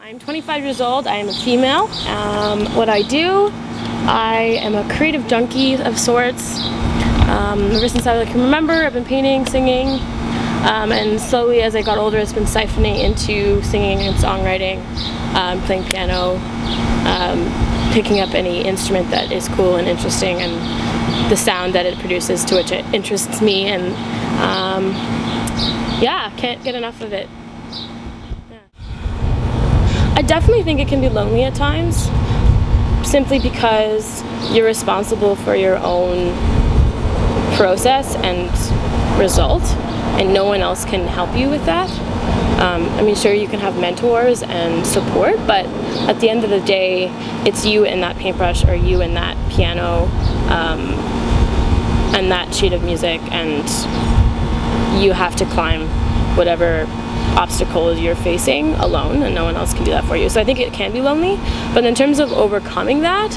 I'm 25 years old. I am a female. What I do, I am a creative junkie of sorts. Ever since I can remember, I've been painting, singing, and slowly as I got older, it's been siphoning into singing and songwriting, playing piano, picking up any instrument that is cool and interesting, and the sound that it produces, to which it interests me, and yeah, can't get enough of it. I definitely think it can be lonely at times, simply because you're responsible for your own process and result, and no one else can help you with that. I mean, sure, you can have mentors and support, but at the end of the day, it's you and that paintbrush, or you and that piano, and that sheet of music, and you have to climb whatever obstacles you're facing alone, and no one else can do that for you. So I think it can be lonely, but in terms of overcoming that,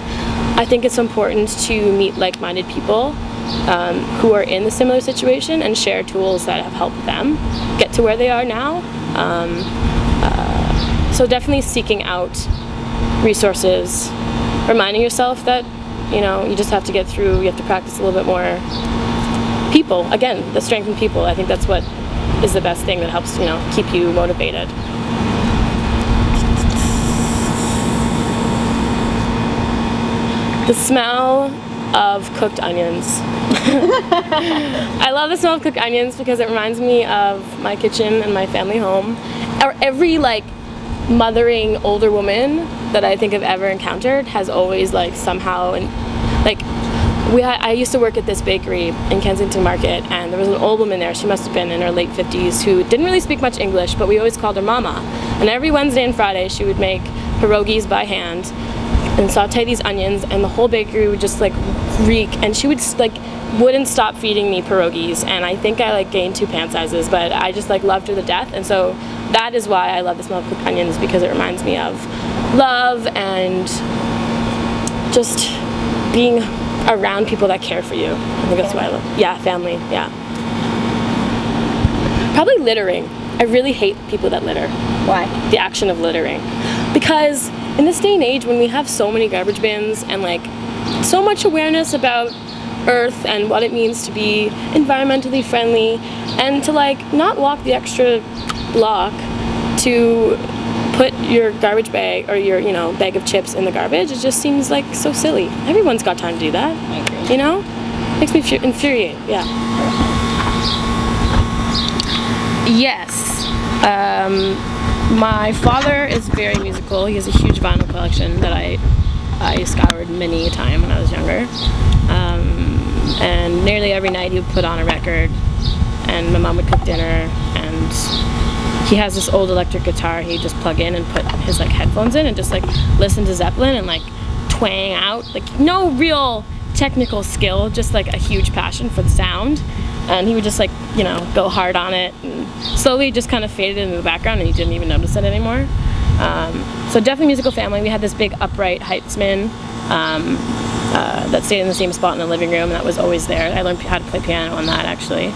I think it's important to meet like-minded people who are in a similar situation and share tools that have helped them get to where they are now. So definitely seeking out resources, reminding yourself that, you know, you just have to get through, you have to practice a little bit more. People, again, the strength in people, I think that's what is the best thing that helps, you know, keep you motivated. The smell of cooked onions. I love the smell of cooked onions because it reminds me of my kitchen and my family home. Or every mothering older woman that I think I've ever encountered has always somehow, and I used to work at this bakery in Kensington Market, and there was an old woman there, she must have been in her late 50s, who didn't really speak much English, but we always called her Mama. And every Wednesday and Friday she would make pierogies by hand and saute these onions, and the whole bakery would just reek, and she would wouldn't stop feeding me pierogies, and I think I gained 2 pant sizes, but I just loved her to death. And so that is why I love the smell of cooked onions, because it reminds me of love and just being around people that care for you. I think that's why I love. Yeah, family. Yeah. Probably littering. I really hate people that litter. Why? The action of littering. Because in this day and age, when we have so many garbage bins and so much awareness about Earth and what it means to be environmentally friendly, and to not walk the extra block to put your garbage bag or your bag of chips in the garbage, it just seems so silly. Everyone's got time to do that. I agree. You know? Makes me infuriated. Yeah. Yes. My father is very musical. He has a huge vinyl collection that I scoured many a time when I was younger. And nearly every night he would put on a record, and my mom would cook dinner, and he has this old electric guitar he'd just plug in and put his headphones in and just listen to Zeppelin and twang out, no real technical skill, just a huge passion for the sound. And he would just go hard on it, and slowly just kind of faded into the background, and you didn't even notice it anymore. So definitely musical family. We had this big upright Heitzman that stayed in the same spot in the living room, and that was always there. I learned how to play piano on that, actually.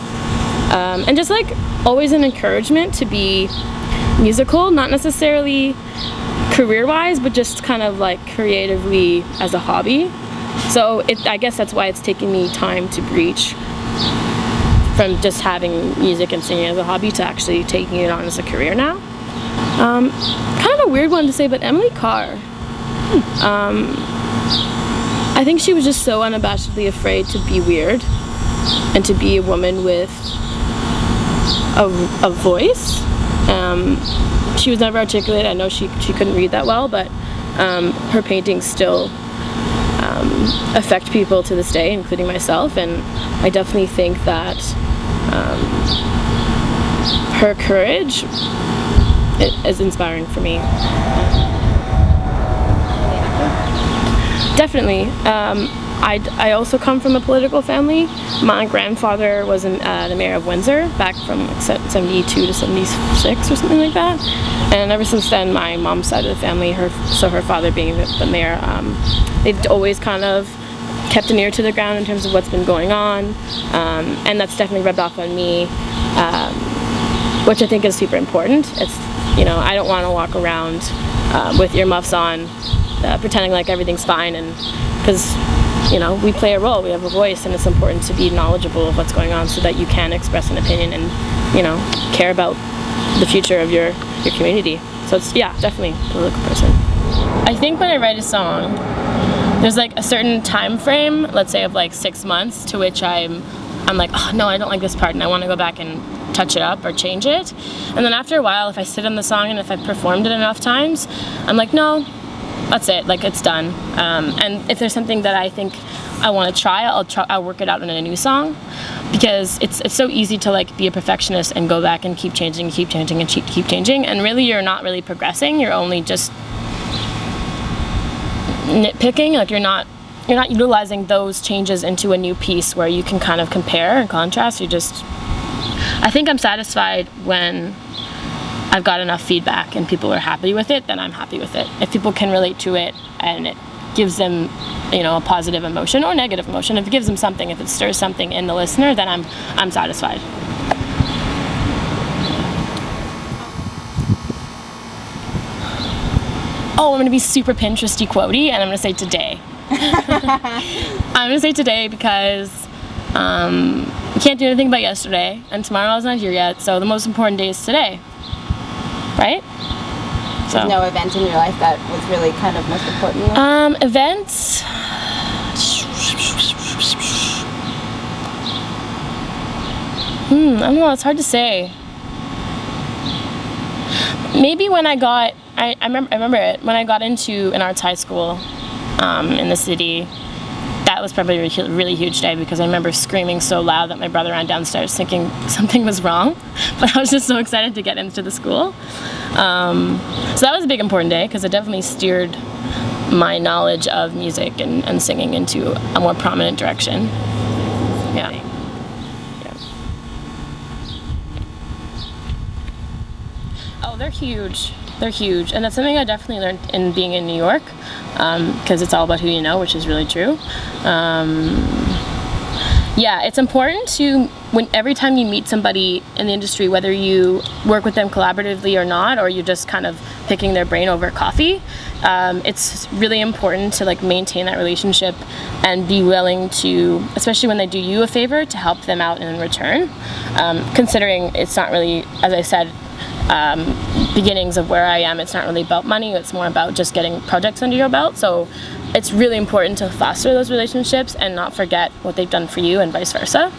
And just always an encouragement to be musical, not necessarily career-wise, but just kind of creatively as a hobby. So I guess that's why it's taken me time to breach from just having music and singing as a hobby to actually taking it on as a career now. Kind of a weird one to say, but Emily Carr. I think she was just so unabashedly afraid to be weird and to be a woman with a voice. She was never articulate. I know she couldn't read that well, but her paintings still affect people to this day, including myself, and I definitely think that her courage is inspiring for me. Definitely. I also come from a political family. My grandfather was the mayor of Windsor back from 72 to 76 or something like that. And ever since then, my mom's side of the family, her father being the mayor, they've always kind of kept an ear to the ground in terms of what's been going on. And that's definitely rubbed off on me. which I think is super important. It's, you know, I don't want to walk around with earmuffs on, pretending like everything's fine, and because, you know, we play a role, we have a voice, and it's important to be knowledgeable of what's going on so that you can express an opinion and, you know, care about the future of your community. So it's, yeah, definitely a political person. I think when I write a song, there's like a certain time frame, let's say of like 6 months, to which I'm like, oh no, I don't like this part, and I want to go back and touch it up or change it. And then after a while, if I sit on the song and if I've performed it enough times, I'm like, no, that's it, like it's done. And if there's something that I think I want to try, I'll work it out in a new song, because it's so easy to like be a perfectionist and go back and keep changing, and keep changing, and really you're not really progressing. You're only just nitpicking. Like you're not utilizing those changes into a new piece where you can kind of compare and contrast. I think I'm satisfied when I've got enough feedback and people are happy with it, then I'm happy with it. If people can relate to it and it gives them, you know, a positive emotion or negative emotion, if it gives them something, if it stirs something in the listener, then I'm satisfied. Oh, I'm gonna be super Pinteresty quotey, and I'm gonna say today. I'm gonna say today because you can't do anything about yesterday, and tomorrow's not here yet, so the most important day is today. Right? So. There's no event in your life that was really kind of most important? Events? I don't know, it's hard to say. Maybe when I remember it, when I got into an arts high school in the city, that was probably a really huge day, because I remember screaming so loud that my brother ran downstairs thinking something was wrong, but I was just so excited to get into the school. So that was a big important day, because it definitely steered my knowledge of music and singing into a more prominent direction. Yeah. Oh, they're huge. They're huge, and that's something I definitely learned in being in New York, because it's all about who you know, which is really true. Yeah, it's important to, every time you meet somebody in the industry, whether you work with them collaboratively or not, or you're just kind of picking their brain over coffee, it's really important to like maintain that relationship and be willing to, especially when they do you a favor, to help them out in return. Considering it's not really, as I said, beginnings of where I am, it's not really about money, it's more about just getting projects under your belt. So it's really important to foster those relationships and not forget what they've done for you, and vice versa.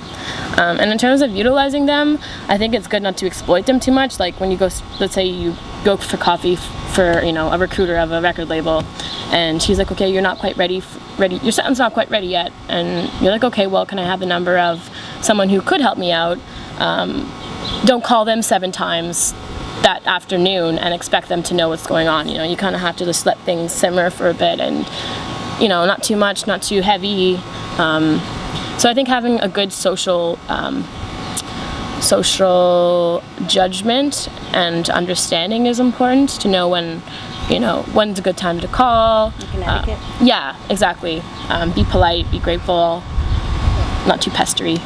And in terms of utilizing them, I think it's good not to exploit them too much. Like when you go, let's say you go for coffee for, you know, a recruiter of a record label, and she's like, okay, you're not quite ready, your sentence not quite ready yet, and you're like, okay, well, can I have the number of someone who could help me out? Don't call them 7 times that afternoon and expect them to know what's going on. You know, you kind of have to just let things simmer for a bit, and, you know, not too much, not too heavy. So I think having a good social judgment and understanding is important, to know when, you know, when's a good time to call. Like an etiquette. Yeah, exactly. Be polite, be grateful, not too pestery.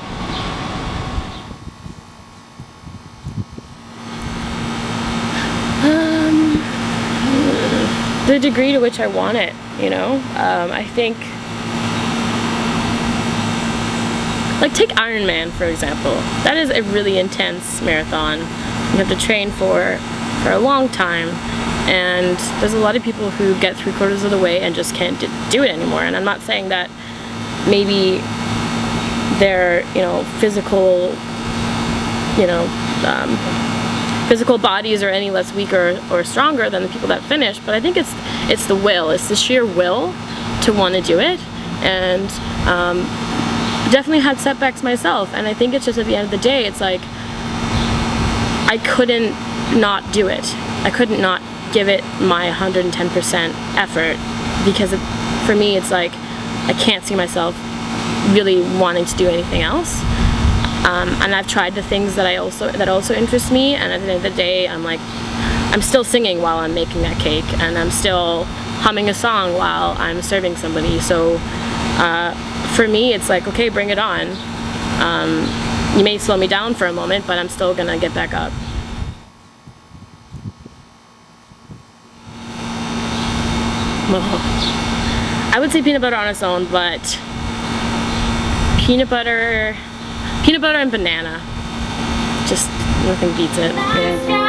The degree to which I want it, you know. I think, like, take Ironman for example. That is a really intense marathon. You have to train for a long time, and there's a lot of people who get 3/4 of the way and just can't do it anymore. And I'm not saying that maybe their, you know, physical bodies are any less weak or stronger than the people that finish, but I think it's the will, it's the sheer will to want to do it. And definitely had setbacks myself, and I think it's just at the end of the day, it's like I couldn't not do it. I couldn't not give it my 110% effort, because for me it's like I can't see myself really wanting to do anything else. And I've tried the things that also interest me, and at the end of the day, I'm still singing while I'm making that cake, and I'm still humming a song while I'm serving somebody. So for me, it's like, okay, bring it on. You may slow me down for a moment, but I'm still gonna get back up. I would say peanut butter on its own, but peanut butter and banana, just nothing beats it.